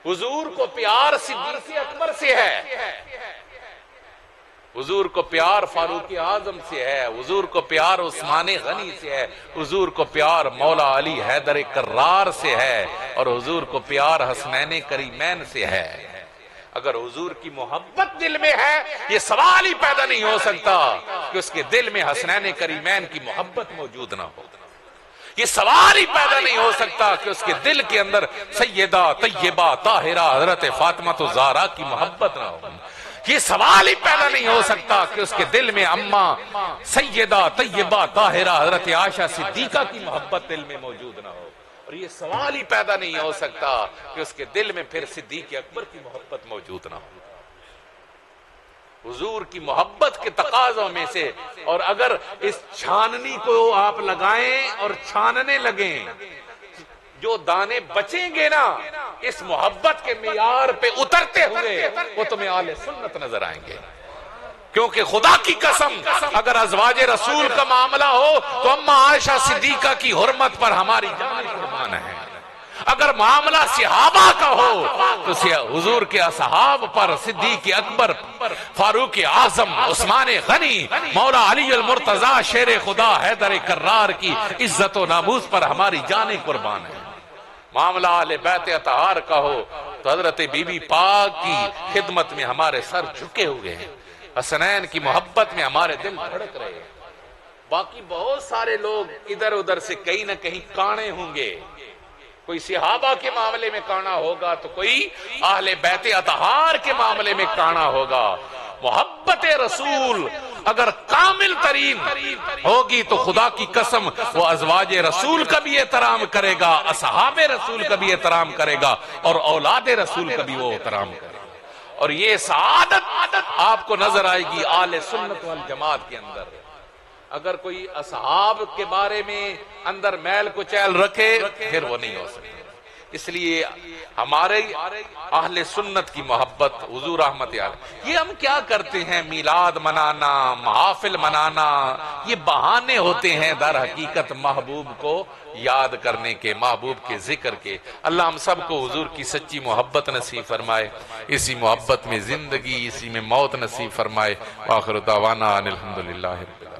حضور کو پیار صدیق اکبر سے ہے، حضور کو پیار فاروق اعظم سے ہے، حضور کو پیار عثمان غنی سے ہے، حضور کو پیار مولا علی حیدر کرار سے ہے، اور حضور کو پیار حسنین کریمین سے ہے۔ اگر حضور کی محبت دل میں ہے، یہ سوال ہی پیدا نہیں ہو سکتا کہ اس کے دل میں حسنین کریمین کی محبت موجود نہ ہو۔ یہ سوال ہی پیدا نہیں ہو سکتا کہ اس کے دل کے اندر سیدہ طیبہ طاہرہ حضرت فاطمہ الزہرا کی محبت نہ ہو۔ یہ سوال ہی پیدا نہیں ہو سکتا کہ اس کے دل میں اماں سیدہ طیبہ طاہرہ حضرت عائشہ صدیقہ کی محبت دل میں موجود نہ ہو، اور یہ سوال ہی پیدا نہیں ہو سکتا کہ اس کے دل میں پھر صدیق اکبر کی محبت موجود نہ ہو۔ حضور کی محبت کے تقاضوں میں سے، اور اگر اس چھاننی کو آپ لگائیں اور چھاننے لگیں، جو دانے بچیں گے نا اس محبت کے معیار پہ اترتے ہوئے، وہ تمہیں اہل سنت نظر آئیں گے۔ کیونکہ خدا کی قسم اگر ازواج رسول کا معاملہ ہو تو اماں عائشہ صدیقہ کی حرمت پر ہماری جان قربان ہے۔ اگر معاملہ صحابہ کا ہو تو حضور کے اصحاب پر، صدیق اکبر، فاروق اعظم، عثمان غنی، مولا علی المرتضی شیر خدا حیدر کرار کی عزت و ناموس پر ہماری جانیں قربان ہے۔ معاملہ اہل بیت اطہار کا ہو تو حضرت بی بی پاک کی خدمت میں ہمارے سر جھکے ہوئے ہیں، حسنین کی محبت میں ہمارے دل دھڑک رہے ہیں۔ باقی بہت سارے لوگ ادھر ادھر سے کہیں نہ کہیں کانے ہوں گے، کوئی صحابہ کے معاملے میں کانا ہوگا تو کوئی اہل بیت اطہار کے معاملے میں کانا ہوگا۔ محبت رسول اگر کامل ترین ہوگی تو خدا کی قسم وہ ازواج رسول کا بھی احترام کرے گا، اصحاب رسول کا بھی احترام کرے گا، اور اولاد رسول کا بھی وہ احترام کرے گا۔ اور یہ سعادت آپ کو نظر آئے گی اہل سنت والجماعت کے اندر۔ اگر کوئی اصحاب کے بارے میں اندر میل کچیل رکھے پھر وہ نہیں ہو سکتے۔ اس لیے ہمارے اہل سنت کی محبت حضور رحمت علیہ، یہ ہم کیا کرتے ہیں، میلاد منانا، محافل منانا، یہ بہانے ہوتے ہیں در حقیقت محبوب کو یاد کرنے کے، محبوب کے ذکر کے۔ اللہ ہم سب کو حضور کی سچی محبت نصیب فرمائے، اسی محبت میں زندگی، اسی میں موت نصیب فرمائے۔ وآخر دعوانا ان الحمدللہ رب العالمین۔